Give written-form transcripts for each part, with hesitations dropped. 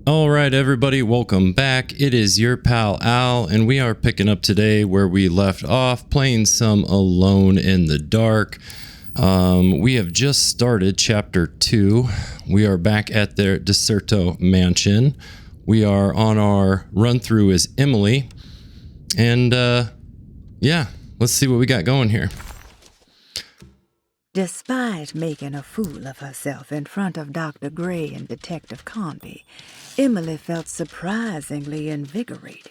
All right, everybody, welcome back. It is your pal Al, and we are picking up today where we left off, playing some Alone in the Dark. We have just started chapter 2. We are back at their Derceto mansion. We are on our run through as Emily, and yeah, let's see what we got going here. Despite making a fool of herself in front of Dr. Gray and Detective Carnby, Emily felt surprisingly invigorated.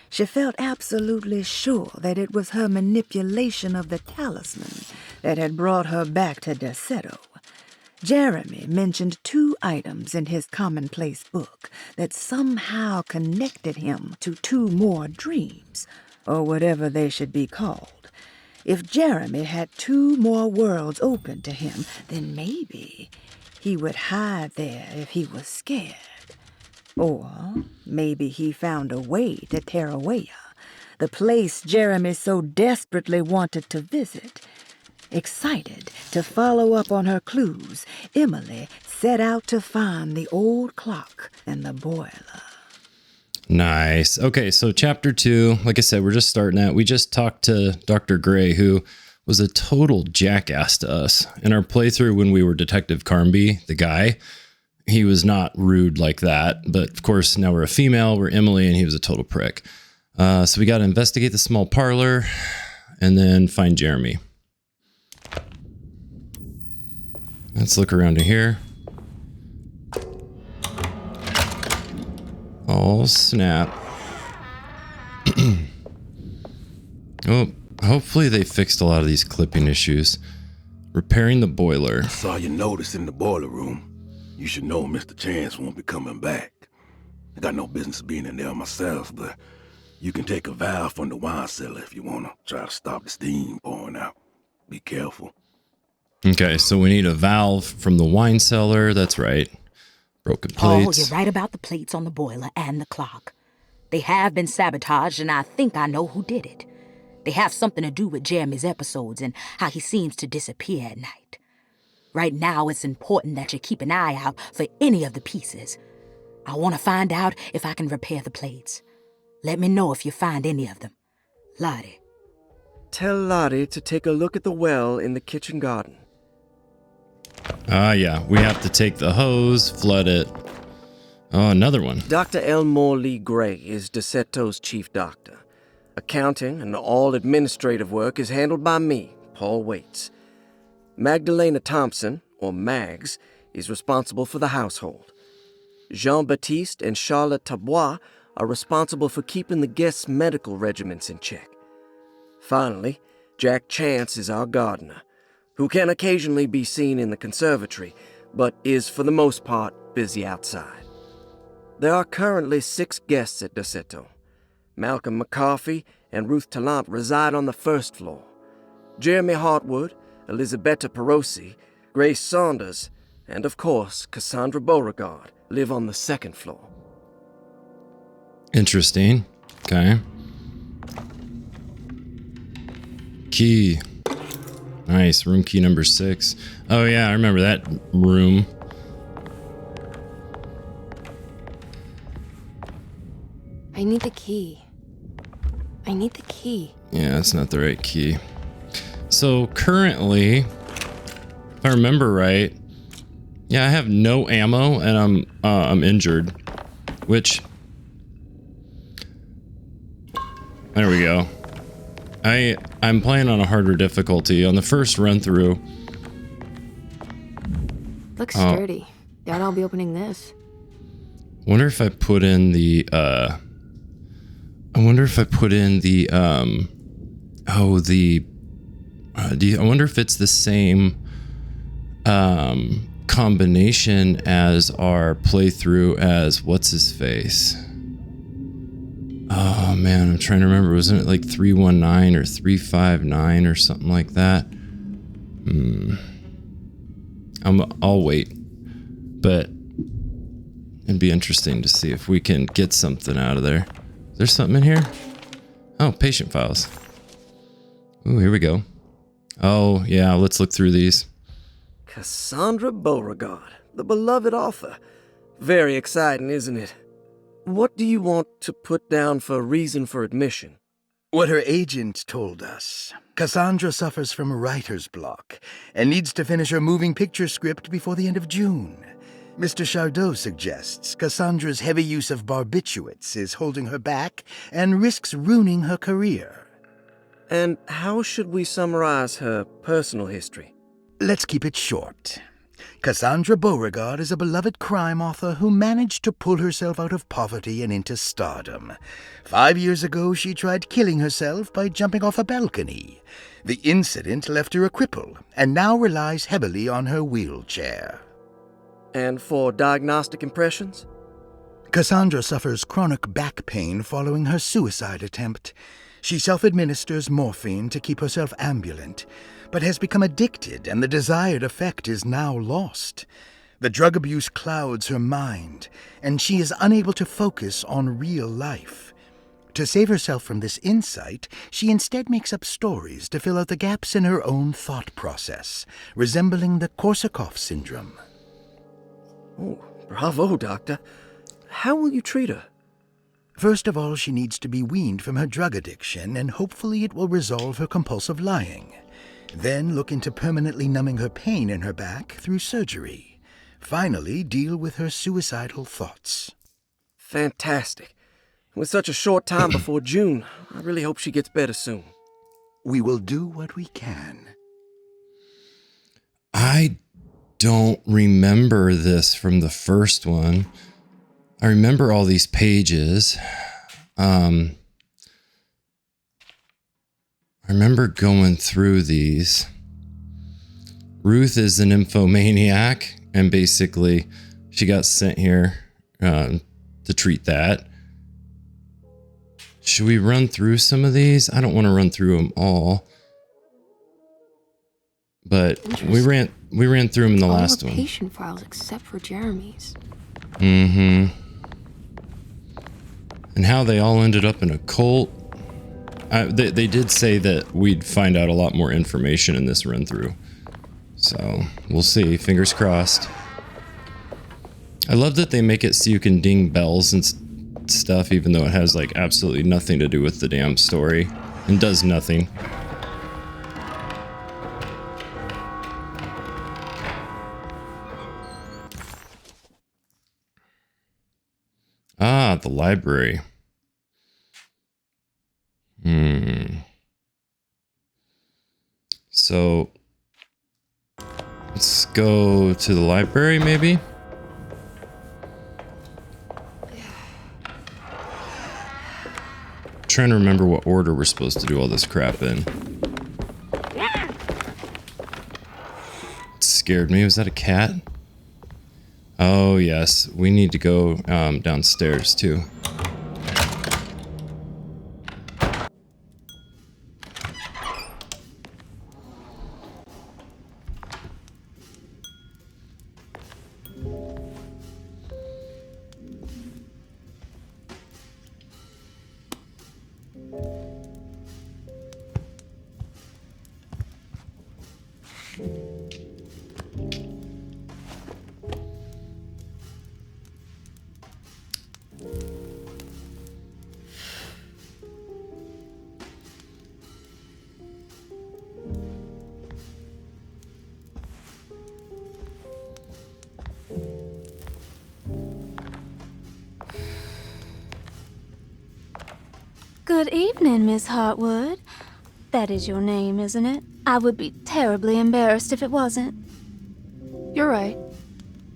She felt absolutely sure that it was her manipulation of the talisman that had brought her back to Derceto. Jeremy mentioned 2 items in his commonplace book that somehow connected him to 2 more dreams, or whatever they should be called. If Jeremy had 2 more worlds open to him, then maybe he would hide there if he was scared. Or maybe he found a way to Terrawea, the place Jeremy so desperately wanted to visit. Excited to follow up on her clues, Emily set out to find the old clock and the boiler. Nice. Okay, so chapter 2, like I said, we're just starting at. We just talked to Dr. Gray, who was a total jackass to us. In our playthrough when we were Detective Carnby, the guy, he was not rude like that. But of course, now we're a female, we're Emily, and he was a total prick. So we got to investigate the small parlor and then find Jeremy. Let's look around to here. Oh, snap. Oh, hopefully they fixed a lot of these clipping issues. Repairing the boiler. I saw your notice in the boiler room. You should know Mr. Chance won't be coming back. I got no business being in there myself, but you can take a valve from the wine cellar if you want to try to stop the steam pouring out. Be careful. Okay, so we need a valve from the wine cellar. That's right. Broken plates. Oh, you're right about the plates on the boiler and the clock. They have been sabotaged, and I think I know who did it. They have something to do with Jeremy's episodes and how he seems to disappear at night. Right now, it's important that you keep an eye out for any of the pieces. I want to find out if I can repair the plates. Let me know if you find any of them. Lottie. Tell Lottie to take a look at the well in the kitchen garden. Yeah, we have to take the hose, flood it. Oh, another one. Dr. Elmore Lee Gray is Derceto's chief doctor. Accounting and all administrative work is handled by me, Paul Waits. Magdalena Thompson, or Mags, is responsible for the household. Jean-Baptiste and Charlotte Tabois are responsible for keeping the guests' medical regimens in check. Finally, Jack Chance is our gardener, who can occasionally be seen in the conservatory, but is for the most part busy outside. There are currently 6 guests at Derceto. Malcolm McCarthy and Ruth Tallant reside on the 1st floor. Jeremy Hartwood, Elisabetta Perosi, Grace Saunders, and of course Cassandra Beauregard live on the 2nd floor. Interesting. Okay. Key. Nice. Room key number 6. Oh, yeah, I remember that room. I need the key. I need the key. Yeah, that's not the right key. So currently, if I remember right, yeah, I have no ammo and I'm injured, which, there we go. I'm playing on a harder difficulty. On the first run through. Looks sturdy. Doubt I'll be opening this. Wonder if I put in the I wonder if it's the same combination as our playthrough as what's his face. Oh man, I'm trying to remember. Wasn't it like 319 or 359 or something like that? I'll wait, but it'd be interesting to see if we can get something out of there. Is there something in here? Oh, patient files. Ooh, here we go. Oh, yeah, let's look through these. Cassandra Beauregard, the beloved author. Very exciting, isn't it? What do you want to put down for reason for admission? What her agent told us. Cassandra suffers from writer's block and needs to finish her moving picture script before the end of June. Mr. Chardot suggests Cassandra's heavy use of barbiturates is holding her back and risks ruining her career. And how should we summarize her personal history? Let's keep it short. Cassandra Beauregard is a beloved crime author who managed to pull herself out of poverty and into stardom. 5 years ago, she tried killing herself by jumping off a balcony. The incident left her a cripple and now relies heavily on her wheelchair. And for diagnostic impressions? Cassandra suffers chronic back pain following her suicide attempt. She self-administers morphine to keep herself ambulant, but has become addicted and the desired effect is now lost. The drug abuse clouds her mind, and she is unable to focus on real life. To save herself from this insight, she instead makes up stories to fill out the gaps in her own thought process, resembling the Korsakoff syndrome. Oh, bravo, Doctor. How will you treat her? First of all, she needs to be weaned from her drug addiction, and hopefully it will resolve her compulsive lying. Then look into permanently numbing her pain in her back through surgery. Finally, deal with her suicidal thoughts. Fantastic. With such a short time before June, I really hope she gets better soon. We will do what we can. I don't remember this from the first one. I remember all these pages. I remember going through these. Ruth is an nymphomaniac, and basically she got sent here to treat that. Should we run through some of these? I don't want to run through them all. But we ran through them in the last all one. Patient files except for Jeremy's. Mm-hmm. And how they all ended up in a cult. They did say that we'd find out a lot more information in this run through. So we'll see. Fingers crossed. I love that they make it so you can ding bells and stuff, even though it has like absolutely nothing to do with the damn story and does nothing. Ah, the library. So let's go to the library, maybe. I'm trying to remember what order we're supposed to do all this crap in. It scared me. Was that a cat? Oh, yes. We need to go downstairs, too. Good evening, Miss Hartwood. That is your name, isn't it? I would be terribly embarrassed if it wasn't. You're right.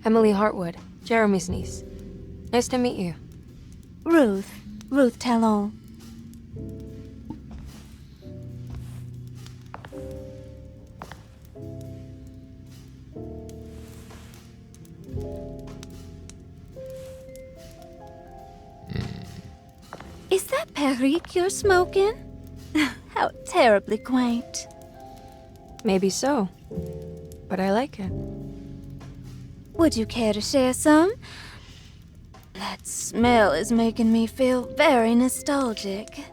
Emily Hartwood, Jeremy's niece. Nice to meet you. Ruth Talon. Is that Perique you're smoking? How terribly quaint. Maybe so, but I like it. Would you care to share some? That smell is making me feel very nostalgic.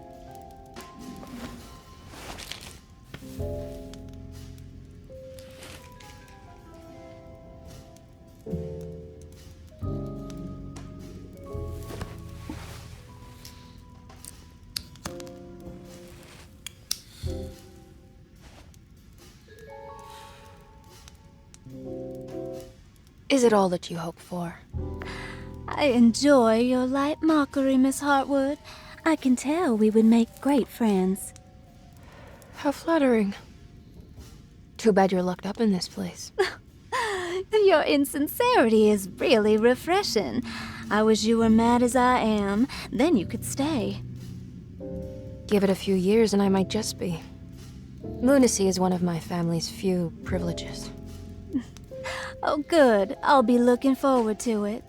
Is it all that you hope for? I enjoy your light mockery, Miss Hartwood. I can tell we would make great friends. How flattering. Too bad you're locked up in this place. Your insincerity is really refreshing. I wish you were mad as I am. Then you could stay. Give it a few years and I might just be. Lunacy is one of my family's few privileges. Oh, good. I'll be looking forward to it.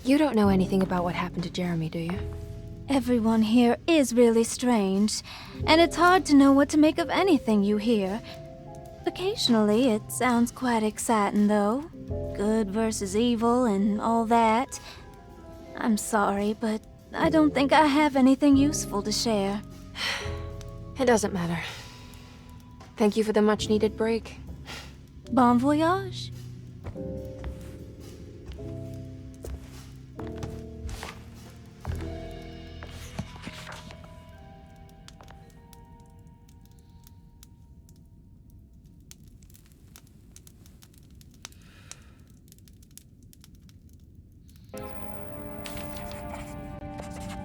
You don't know anything about what happened to Jeremy, do you? Everyone here is really strange, and it's hard to know what to make of anything you hear. Occasionally, it sounds quite exciting, though. Good versus evil and all that. I'm sorry, but I don't think I have anything useful to share. It doesn't matter. Thank you for the much-needed break. Bon voyage.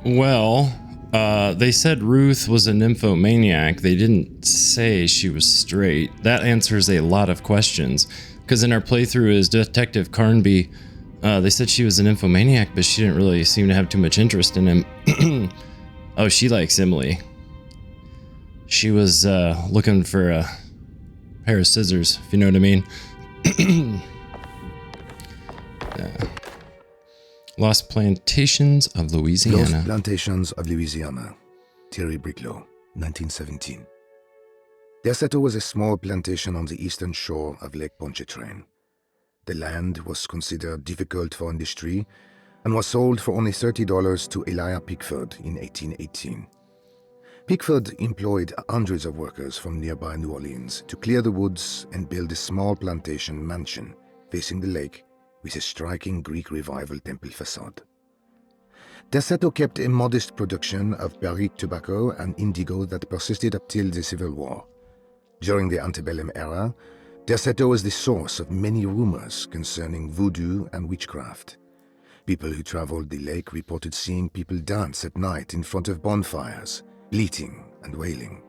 Well, they said Ruth was a nymphomaniac. They didn't say she was straight. That answers a lot of questions. Because in our playthrough as Detective Carnby, they said she was a nymphomaniac, but she didn't really seem to have too much interest in him. Oh, she likes Emily. She was looking for a pair of scissors, if you know what I mean. Lost Plantations of Louisiana. Lost Plantations of Louisiana. Thierry Briclot, 1917. Derceto was a small plantation on the eastern shore of Lake Pontchartrain. The land was considered difficult for industry and was sold for only $30 to Elijah Pickford in 1818. Pickford employed hundreds of workers from nearby New Orleans to clear the woods and build a small plantation mansion facing the lake with a striking Greek Revival temple facade. Derceto kept a modest production of barrique tobacco and indigo that persisted up till the Civil War. During the antebellum era, Derceto was the source of many rumors concerning voodoo and witchcraft. People who traveled the lake reported seeing people dance at night in front of bonfires, bleating and wailing.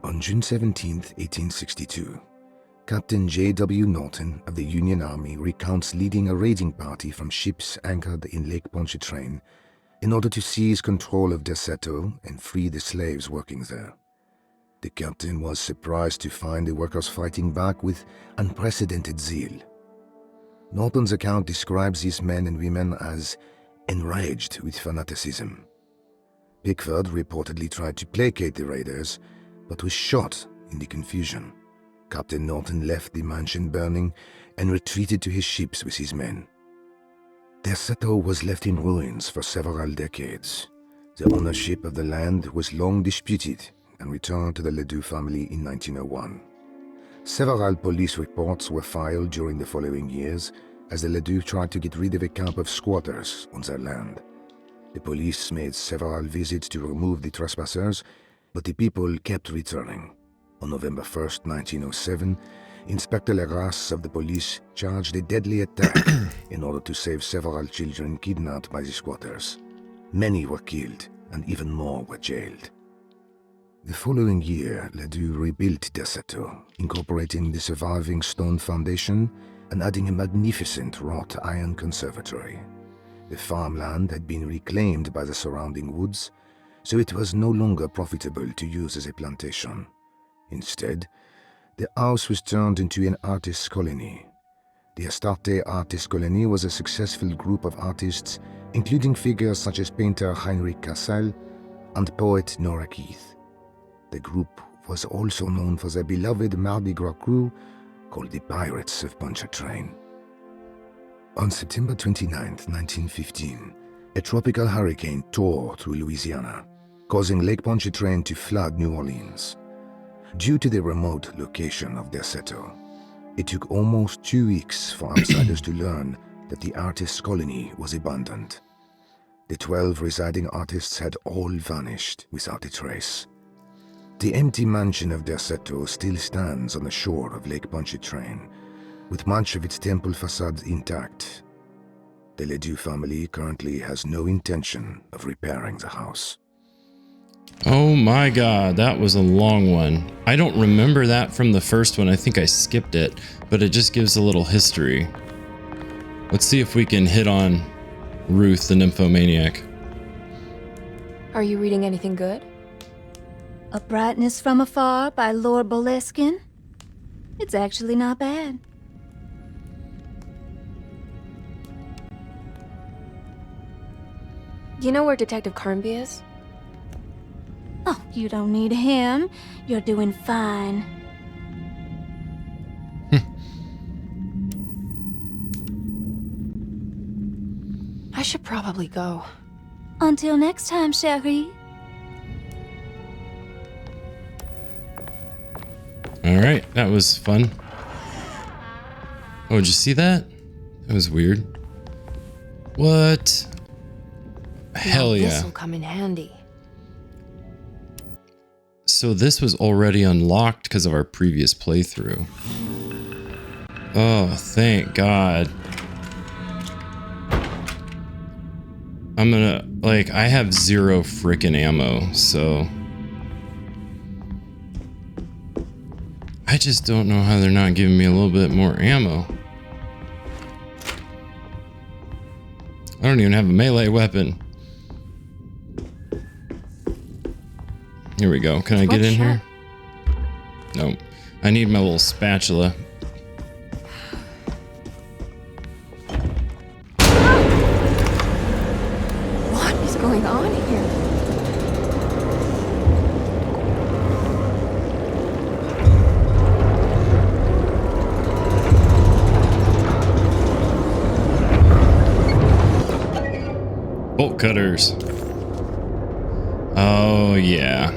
On June 17, 1862, Captain J.W. Norton of the Union Army recounts leading a raiding party from ships anchored in Lake Pontchartrain in order to seize control of Derceto and free the slaves working there. The captain was surprised to find the workers fighting back with unprecedented zeal. Norton's account describes these men and women as enraged with fanaticism. Pickford reportedly tried to placate the raiders, but was shot in the confusion. Captain Norton left the mansion burning and retreated to his ships with his men. Derceto was left in ruins for several decades. The ownership of the land was long disputed and returned to the Ledoux family in 1901. Several police reports were filed during the following years as the Ledoux tried to get rid of a camp of squatters on their land. The police made several visits to remove the trespassers, but the people kept returning. On November 1st, 1907, Inspector Legras of the police charged a deadly attack in order to save several children kidnapped by the squatters. Many were killed, and even more were jailed. The following year, Ledoux rebuilt Derceto, incorporating the surviving stone foundation and adding a magnificent wrought iron conservatory. The farmland had been reclaimed by the surrounding woods, so it was no longer profitable to use as a plantation. Instead, the house was turned into an artist's colony. The Astarte Artist Colony was a successful group of artists, including figures such as painter Heinrich Cassel and poet Nora Keith. The group was also known for their beloved Mardi Gras crew called the Pirates of Pontchartrain. On September 29, 1915, a tropical hurricane tore through Louisiana, causing Lake Pontchartrain to flood New Orleans. Due to the remote location of Derceto, it took almost 2 weeks for outsiders to learn that the artist's colony was abandoned. The 12 residing artists had all vanished without a trace. The empty mansion of Derceto still stands on the shore of Lake Pontchartrain, with much of its temple facade intact. The Ledoux family currently has no intention of repairing the house. Oh my god, that was a long one. I don't remember that from the first one. I think I skipped it, but it just gives a little history. Let's see if we can hit on Ruth, the nymphomaniac. Are you reading anything good? A Brightness from Afar by Lord Boleskine? It's actually not bad. You know where Detective Carnby is? Oh, you don't need him. You're doing fine. I should probably go. Until next time, chérie. Alright, that was fun. Oh, did you see that? That was weird. What? Hell yeah. This'll come in handy. So this was already unlocked because of our previous playthrough. Oh, thank God. I'm gonna, like, I have 0 frickin' ammo, so... I just don't know how they're not giving me a little bit more ammo. I don't even have a melee weapon. Here we go. Can I get in here? Nope. I need my little spatula. What is going on here? Bolt cutters. Oh, yeah.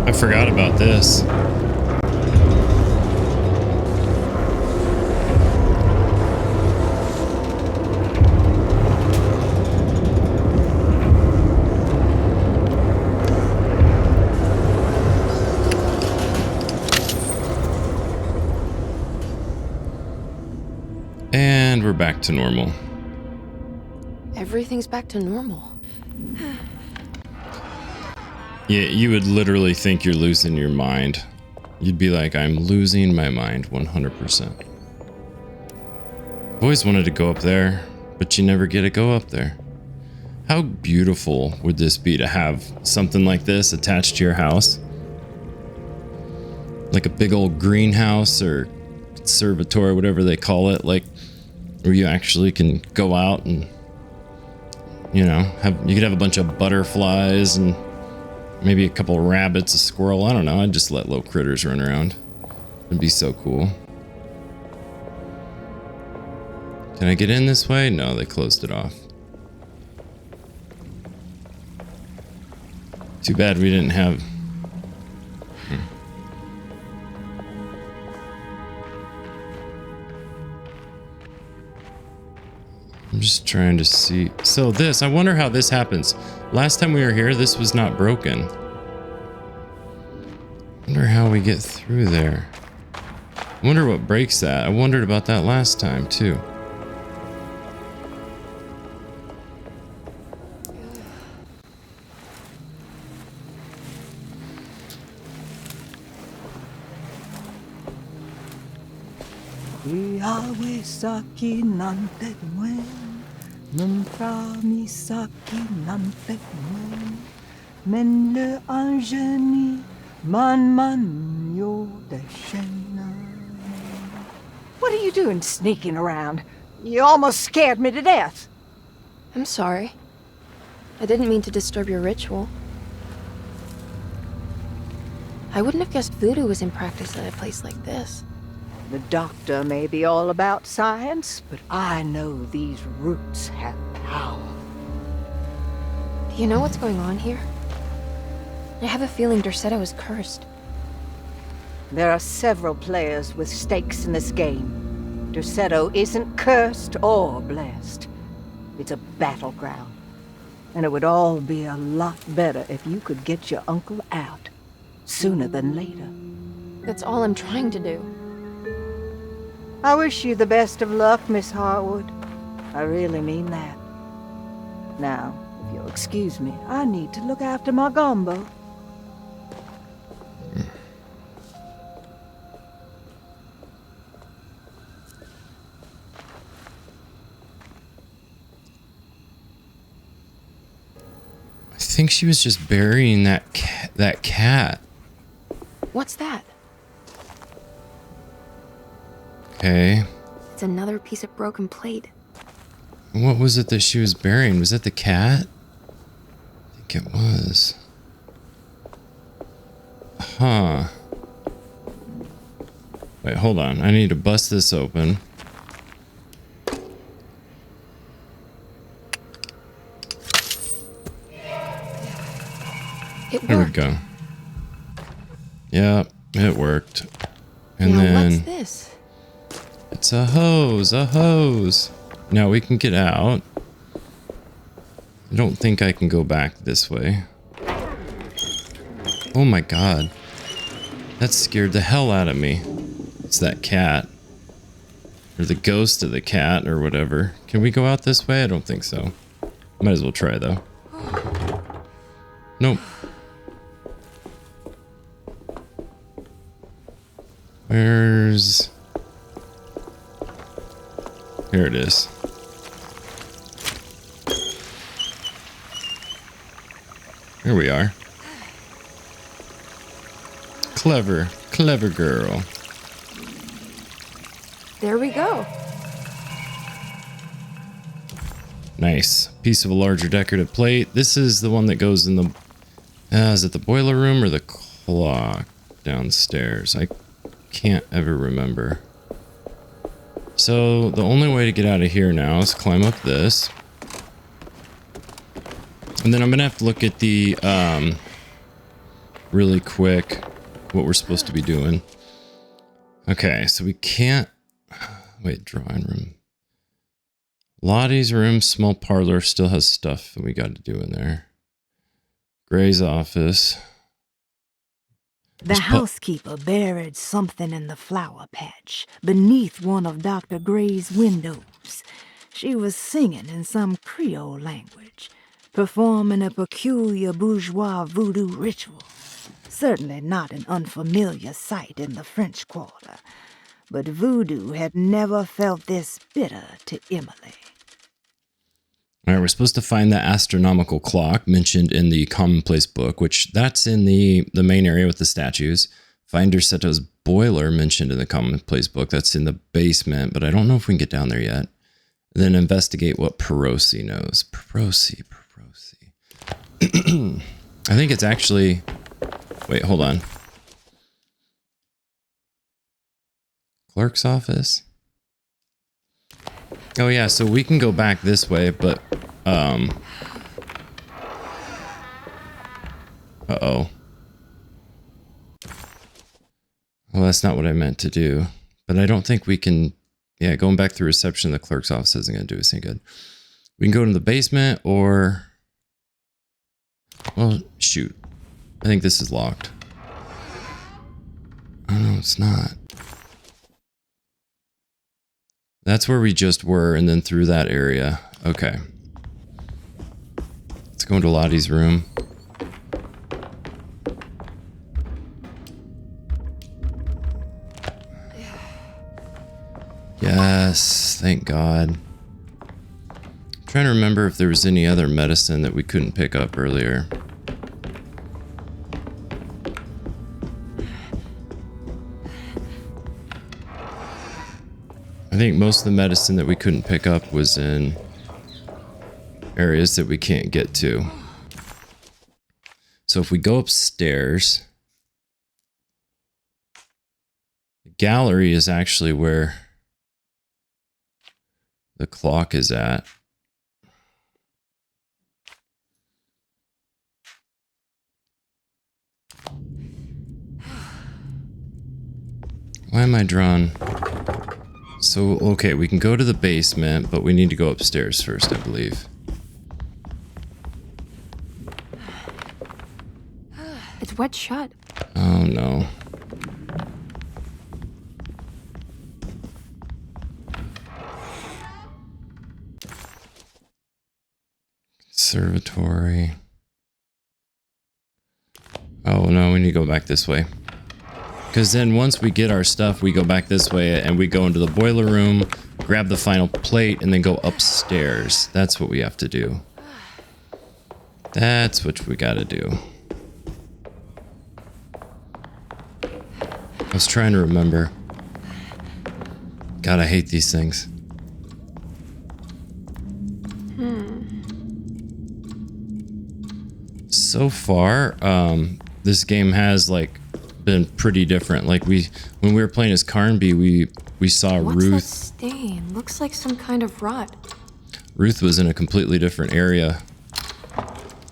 I forgot about this. And we're back to normal. Everything's back to normal. Yeah, you would literally think you're losing your mind. You'd be like, I'm losing my mind 100%. I've always wanted to go up there, but you never get to go up there. How beautiful would this be to have something like this attached to your house? Like a big old greenhouse or conservatory, whatever they call it, like where you actually can go out and, you know, you could have a bunch of butterflies and maybe a couple of rabbits, a squirrel. I don't know. I'd just let little critters run around. It'd be so cool. Can I get in this way? No, they closed it off. Too bad we didn't have... I'm just trying to see. So this, I wonder how this happens. Last time we were here, this was not broken. Wonder how we get through there. I wonder what breaks that. I wondered about that last time too. What are you doing sneaking around? You almost scared me to death. I'm sorry. I didn't mean to disturb your ritual. I wouldn't have guessed voodoo was in practice at a place like this. The doctor may be all about science, but I know these roots have power. Do you know what's going on here? I have a feeling Derceto is cursed. There are several players with stakes in this game. Derceto isn't cursed or blessed. It's a battleground. And it would all be a lot better if you could get your uncle out. Sooner than later. That's all I'm trying to do. I wish you the best of luck, Miss Hartwood. I really mean that. Now, if you'll excuse me, I need to look after my gumbo. I think she was just burying that cat. What's that? Okay. It's another piece of broken plate. What was it that she was burying? Was that the cat? I think it was. Huh. Wait, hold on. I need to bust this open. There we go. Yeah, it worked. And now then what's this? It's a hose, a hose. Now we can get out. I don't think I can go back this way. Oh my god. That scared the hell out of me. It's that cat. Or the ghost of the cat or whatever. Can we go out this way? I don't think so. Might as well try though. Nope. Where's... Here it is. Here we are. Clever, clever girl. There we go. Nice. Piece of a larger decorative plate. This is the one that goes in the... is it the boiler room or the clock downstairs? I can't ever remember. So the only way to get out of here now is climb up this. And then I'm gonna have to look at the really quick what we're supposed to be doing. Okay, so we can't wait, drawing room. Lottie's room, small parlor, still has stuff that we got to do in there. Gray's office. The housekeeper buried something in the flower patch beneath one of Dr. Gray's windows. She was singing in some Creole language, performing a peculiar bourgeois voodoo ritual. Certainly not an unfamiliar sight in the French Quarter, but voodoo had never felt this bitter to Emily. All right, we're supposed to find the astronomical clock mentioned in the commonplace book, which that's in the main area with the statues. Find Derceto's boiler mentioned in the commonplace book. That's in the basement, but I don't know if we can get down there yet. And then investigate what Perosi knows. Perosi. I think it's actually... Wait, hold on. Clerk's office? Oh yeah, so we can go back this way, but uh-oh. Well, that's not what I meant to do. But I don't think we can... Yeah, going back through reception, the clerk's office isn't going to do us any good. We can go to the basement or... Well, shoot. I think this is locked. Oh, no, it's not. That's where we just were, and then through that area. Okay. Let's go into Lottie's room. Yes, thank God. I'm trying to remember if there was any other medicine that we couldn't pick up earlier. I think most of the medicine that we couldn't pick up was in areas that we can't get to. So if we go upstairs, the gallery is actually where the clock is at. Why am I drawn? So, okay, we can go to the basement, but we need to go upstairs first, I believe. It's wet shut. Oh, no. Conservatory. Oh, no, we need to go back this way. Because then once we get our stuff, we go back this way and we go into the boiler room, grab the final plate, and then go upstairs. That's what we have to do. That's what we gotta do. I was trying to remember. God, I hate these things. So far, this game has like been pretty different. Like when we were playing as Carnby, we saw Ruth. What's that stain? Looks like some kind of rot. Ruth was in a completely different area.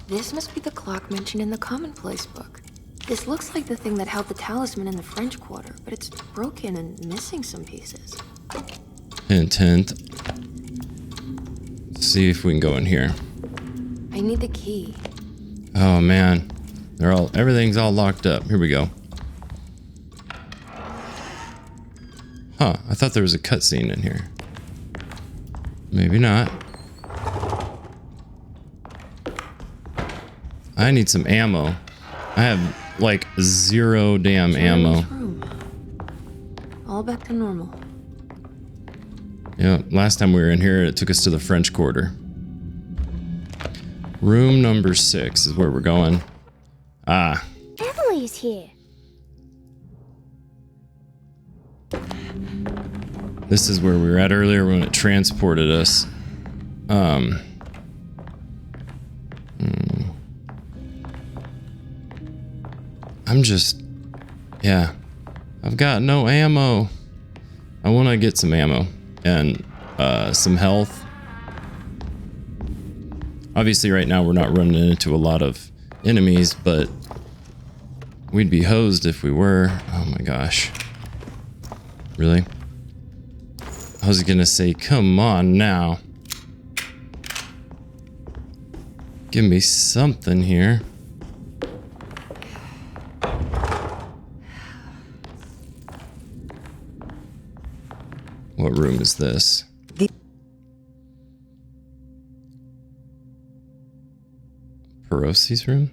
This must be the clock mentioned in the commonplace book. This looks like the thing that held the talisman in the French Quarter, but it's broken and missing some pieces. Hint, hint. Let's see if we can go in here. I need the key. Oh man, everything's all locked up. Here we go. Huh, I thought there was a cutscene in here. Maybe not. I need some ammo. I have like 0 damn ammo. All back to normal. Yeah, last time we were in here, it took us to the French Quarter. Room number 6 is where we're going. Ah. Emily's here. This is where we were at earlier when it transported us. I'm just... Yeah. I've got no ammo. I want to get some ammo. And some health. Obviously right now we're not running into a lot of enemies, but we'd be hosed if we were. Oh my gosh. Really? I was gonna say, come on now. Give me something here. What room is this? Perosi's room?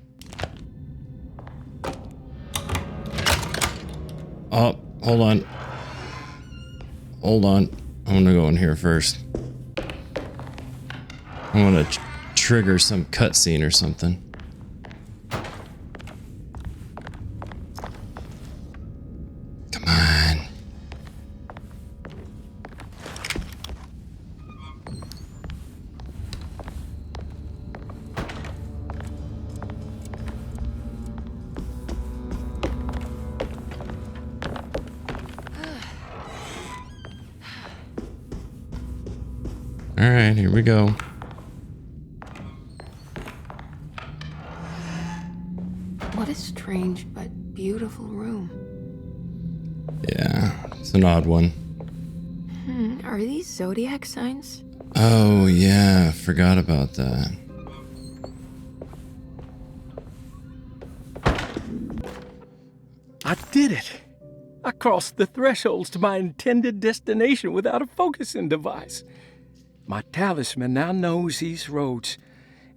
Oh, hold on. Hold on. I want to go in here first. I want to trigger some cutscene or something. Come on. All right, here we go. What a strange but beautiful room. Yeah, it's an odd one. Are these zodiac signs? Oh, yeah, forgot about that. I did it! I crossed the thresholds to my intended destination without a focusing device. My talisman now knows these roads,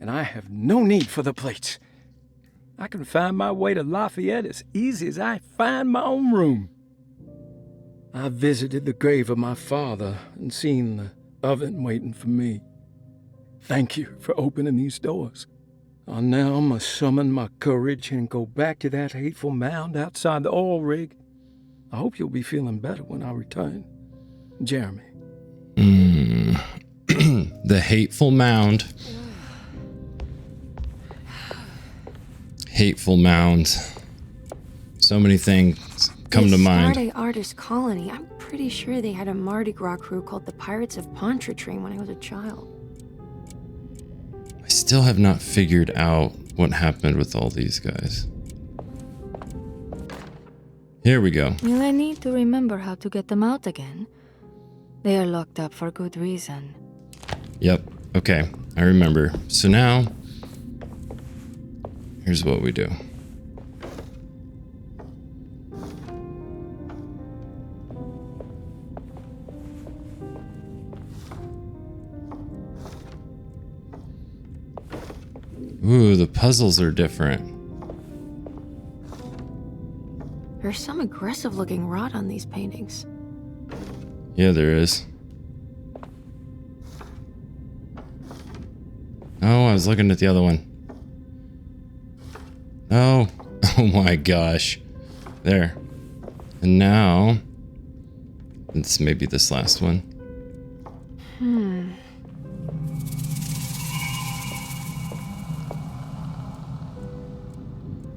and I have no need for the plates. I can find my way to Lafayette as easy as I find my own room. I visited the grave of my father and seen the oven waiting for me. Thank you for opening these doors. I now must summon my courage and go back to that hateful mound outside the oil rig. I hope you'll be feeling better when I return. Jeremy. The hateful mound. Hateful mound. So many things come to mind. Saturday Artist Colony. I'm pretty sure they had a Mardi Gras crew called the Pirates of Pontchartrain when I was a child. I still have not figured out what happened with all these guys. Here we go. Will I need to remember how to get them out again? They are locked up for good reason. Yep. Okay. I remember. So now, here's what we do. Ooh, the puzzles are different. There's some aggressive looking rot on these paintings. Yeah, there is. Oh, I was looking at the other one. Oh. Oh my gosh. There. And now, it's maybe this last one.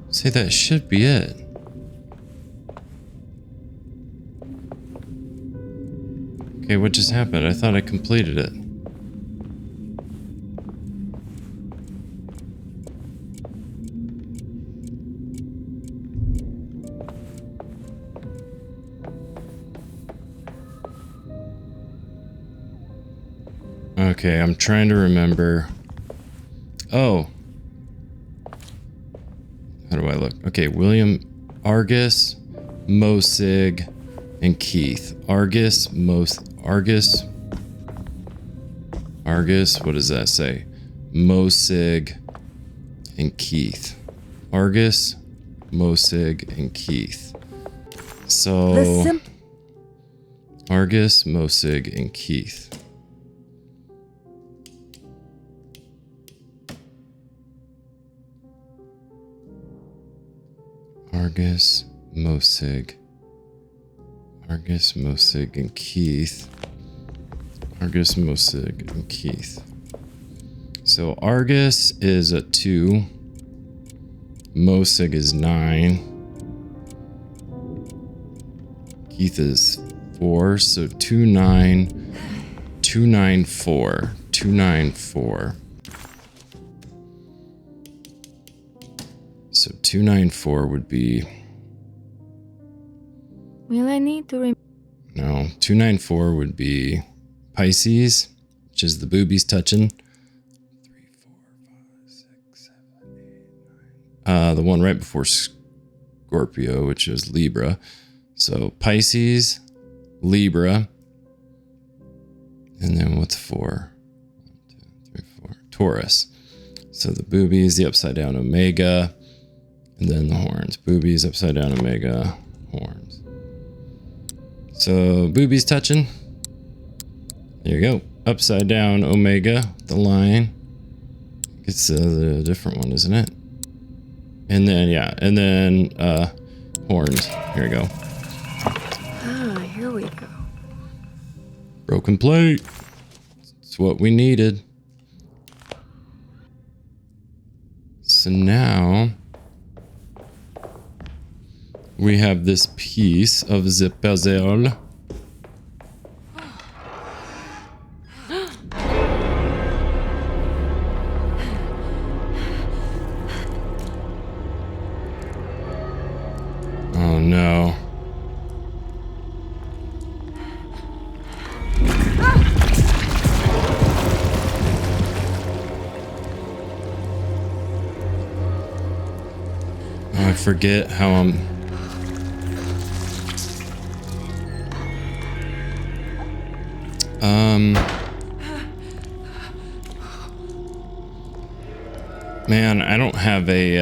See, that should be it. Okay, what just happened? I thought I completed it. Okay, I'm trying to remember. Oh. How do I look? Okay, William, Argus, Mosig, and Keith. Argus, what does that say? Mosig, and Keith. Argus, Mosig, and Keith. So, Argus, Mosig, and Keith. Argus, Mosig, and Keith. Argus, Mosig, and Keith. So Argus is a 2. Mosig is 9. Keith is 4. So 2, 9, 2, 9, 4. 2, 9, 4. So 294 would be... Will I need to No, 294 would be Pisces, which is the boobies touching. 3, 4, 5, 6, 7, 8, 9. The one right before Scorpio, which is Libra. So Pisces, Libra, and then what's 4? 1, 2, 3, 4. Taurus. So the boobies, the upside down Omega. And then the horns. Boobies, upside down, Omega, horns. So, boobies touching. There you go. Upside down, Omega, the line. It's the different one, isn't it? And then, yeah. And then, horns. Here we go. Ah, here we go. Broken plate. It's what we needed. So now... we have this piece of the puzzle. Oh no. Oh, I forget how I'm... Man, I don't have a,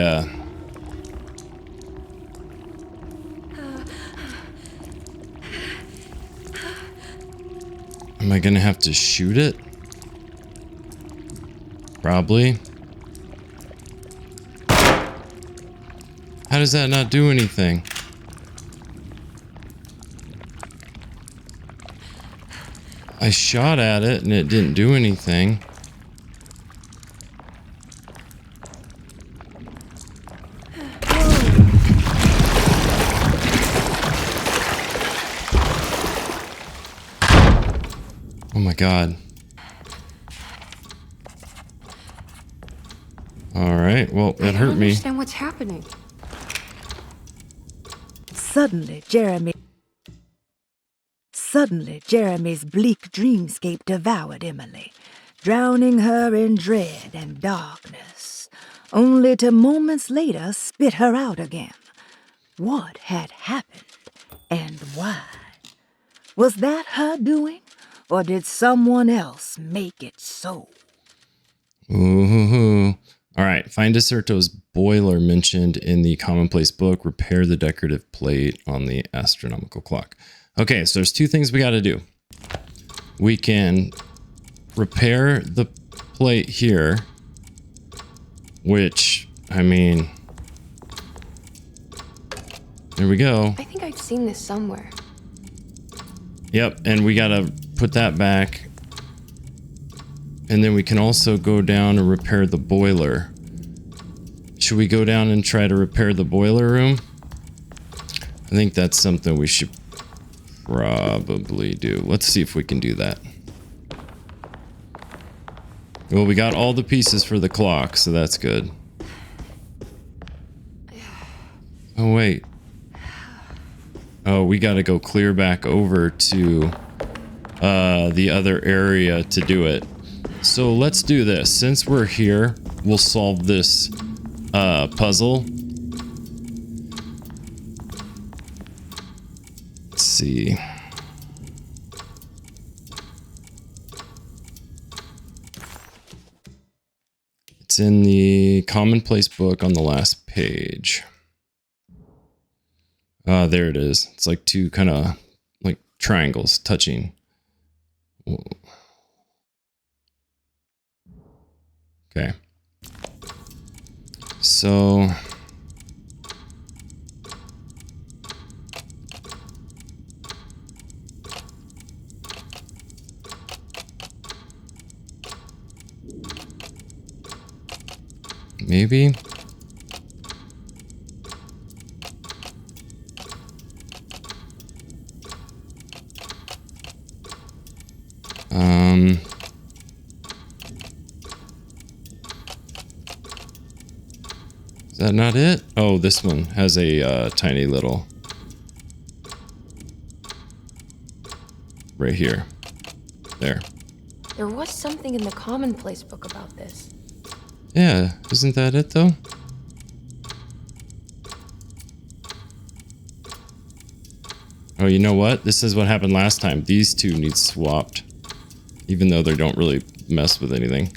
Am I gonna have to shoot it? Probably. How does that not do anything? I shot at it and it didn't do anything. Oh my god. Alright, well, that hurt me. I don't understand what's happening. Suddenly, Jeremy's bleak dreamscape devoured Emily, drowning her in dread and darkness, only to moments later spit her out again. What had happened, and why? Was that her doing, or did someone else make it so? Ooh. All right. Find Derceto's boiler mentioned in the commonplace book. Repair the decorative plate on the astronomical clock. Okay, so there's two things we got to do. We can repair the plate here, which, I mean, there we go. I think I've seen this somewhere. Yep, and we got to put that back. And then we can also go down and repair the boiler. Should we go down and try to repair the boiler room? I think that's something we should probably do. Let's see if we can do that. Well, we got all the pieces for the clock, so that's good. Oh, wait. Oh, we got to go clear back over to the other area to do it. So let's do this. Since we're here, we'll solve this puzzle. Let's see. It's in the commonplace book on the last page. There it is. It's like two kind of like triangles touching. Okay. So maybe is that not it? Oh, this one has a tiny little right here. There. There was something in the commonplace book about this. Yeah, isn't that it though? Oh, you know what? This is what happened last time. These two need swapped. Even though they don't really mess with anything.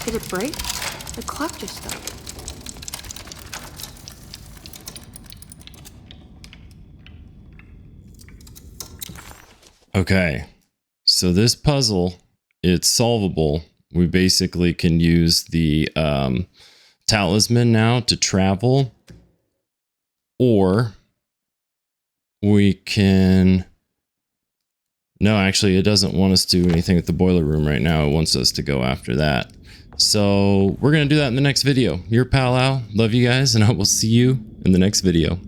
Did it break? The clock just stopped. Okay. So this puzzle, it's solvable. We basically can use the talisman now to travel. Or we can... No, actually, it doesn't want us to do anything with the boiler room right now. It wants us to go after that. So we're going to do that in the next video. Your pal Al. Love you guys, and I will see you in the next video.